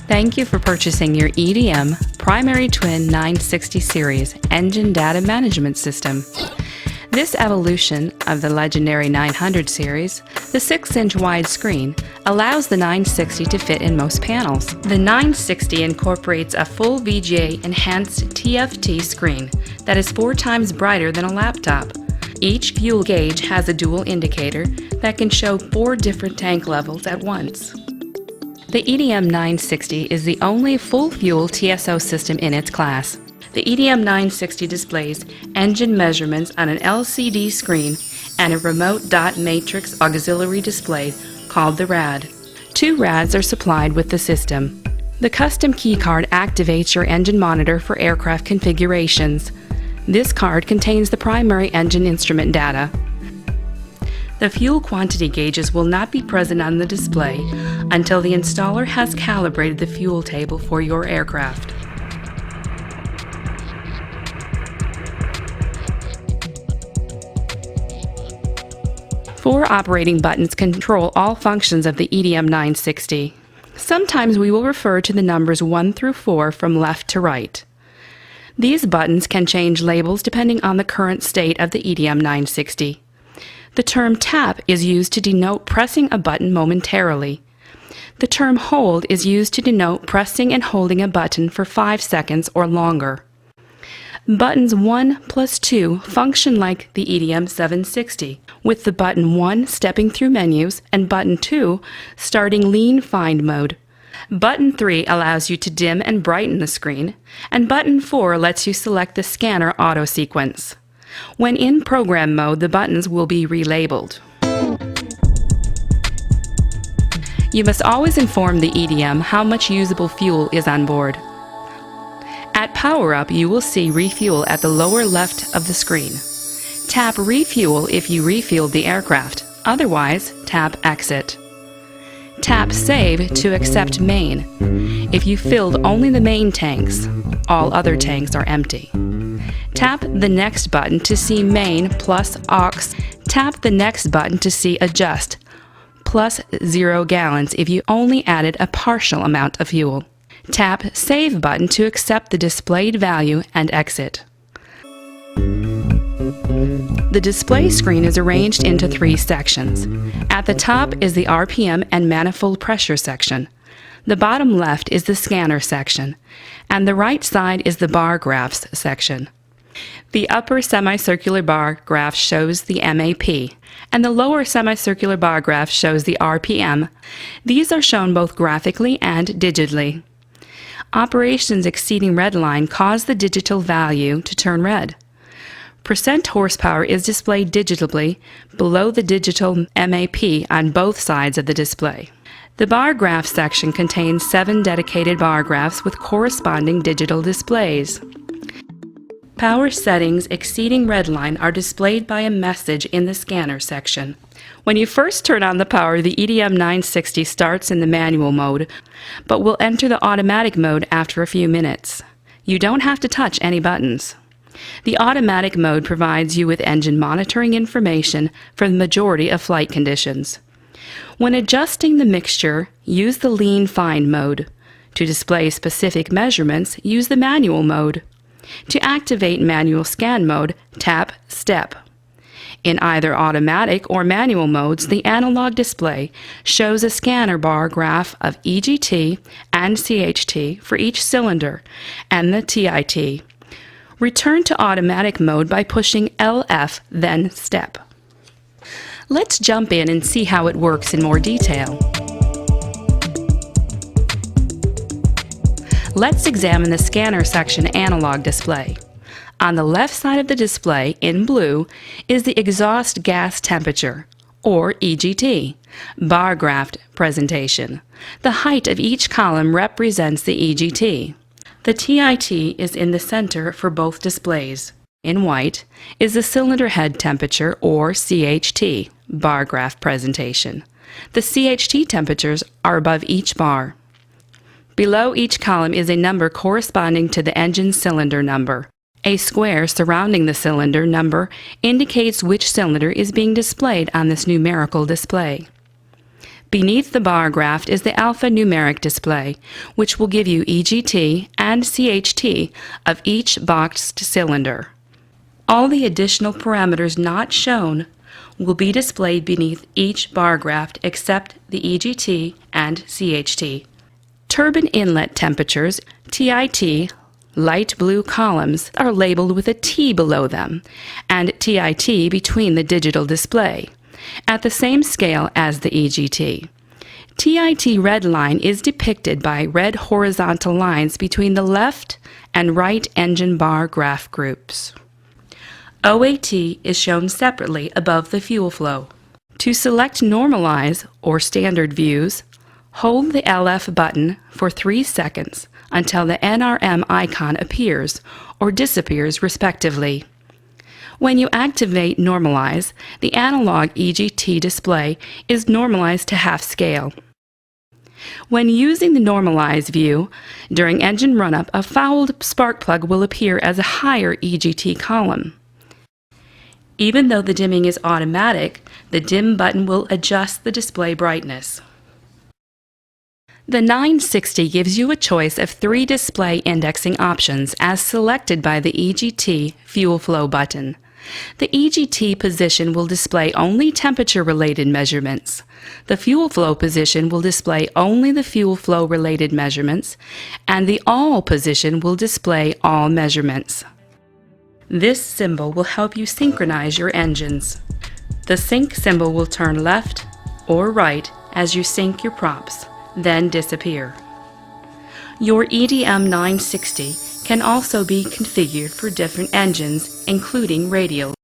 Thank you for purchasing your EDM Primary Twin 960 Series Engine Data Management System. This evolution of the legendary 900 series, the 6-inch widescreen, allows the 960 to fit in most panels. The 960 incorporates a full VGA enhanced TFT screen that is 4 times brighter than a laptop. Each fuel gauge has a dual indicator that can show 4 different tank levels at once. The EDM 960 is the only full-fuel TSO system in its class. The EDM 960 displays engine measurements on an LCD screen and a remote dot matrix auxiliary display called the RAD. 2 RADs are supplied with the system. The custom key card activates your engine monitor for aircraft configurations. This card contains the primary engine instrument data. The fuel quantity gauges will not be present on the display until the installer has calibrated the fuel table for your aircraft. Four operating buttons control all functions of the EDM 960. Sometimes we will refer to the numbers 1 through 4 from left to right. These buttons can change labels depending on the current state of the EDM 960. The term tap is used to denote pressing a button momentarily. The term hold is used to denote pressing and holding a button for 5 seconds or longer. Buttons 1 plus 2 function like the EDM 760, with the button 1 stepping through menus and button 2 starting lean find mode. Button 3 allows you to dim and brighten the screen, and button 4 lets you select the scanner auto sequence. When in program mode, the buttons will be relabeled. You must always inform the EDM how much usable fuel is on board. At Power Up, you will see Refuel at the lower left of the screen. Tap Refuel if you refueled the aircraft, otherwise tap Exit. Tap Save to accept Main. If you filled only the main tanks, all other tanks are empty. Tap the next button to see Main plus Aux. Tap the next button to see Adjust, plus 0 gallons if you only added a partial amount of fuel. Tap Save button to accept the displayed value and exit. The display screen is arranged into 3 sections. At the top is the RPM and manifold pressure section. The bottom left is the scanner section, and the right side is the bar graphs section. The upper semicircular bar graph shows the MAP, and the lower semicircular bar graph shows the RPM. These are shown both graphically and digitally. Operations exceeding red line cause the digital value to turn red. Percent horsepower is displayed digitally below the digital MAP on both sides of the display. The bar graph section contains 7 dedicated bar graphs with corresponding digital displays. Power settings exceeding redline are displayed by a message in the scanner section. When you first turn on the power, the EDM 960 starts in the manual mode, but will enter the automatic mode after a few minutes. You don't have to touch any buttons. The automatic mode provides you with engine monitoring information for the majority of flight conditions. When adjusting the mixture, use the lean find mode. To display specific measurements, use the manual mode. To activate manual scan mode, tap Step. In either automatic or manual modes, the analog display shows a scanner bar graph of EGT and CHT for each cylinder and the TIT. Return to automatic mode by pushing LF, then Step. Let's jump in and see how it works in more detail. Let's examine the scanner section analog display. On the left side of the display, in blue, is the exhaust gas temperature, or EGT, bar graph presentation. The height of each column represents the EGT. The TIT is in the center for both displays. In white is the cylinder head temperature, or CHT, bar graph presentation. The CHT temperatures are above each bar. Below each column is a number corresponding to the engine cylinder number. A square surrounding the cylinder number indicates which cylinder is being displayed on this numerical display. Beneath the bar graph is the alphanumeric display, which will give you EGT and CHT of each boxed cylinder. All the additional parameters not shown will be displayed beneath each bar graph except the EGT and CHT. Turbine inlet temperatures, TIT, light blue columns, are labeled with a T below them, and TIT between the digital display, at the same scale as the EGT. TIT red line is depicted by red horizontal lines between the left and right engine bar graph groups. OAT is shown separately above the fuel flow. To select Normalize or Standard Views, hold the LF button for 3 seconds until the NRM icon appears or disappears respectively. When you activate Normalize, the analog EGT display is normalized to half scale. When using the Normalize view, during engine run-up, a fouled spark plug will appear as a higher EGT column. Even though the dimming is automatic, the dim button will adjust the display brightness. The 960 gives you a choice of 3 display indexing options as selected by the EGT fuel flow button. The EGT position will display only temperature-related measurements. The fuel flow position will display only the fuel flow-related measurements, and the All position will display all measurements. This symbol will help you synchronize your engines. The sync symbol will turn left or right as you sync your props, then disappear. Your EDM 960 can also be configured for different engines, including radial.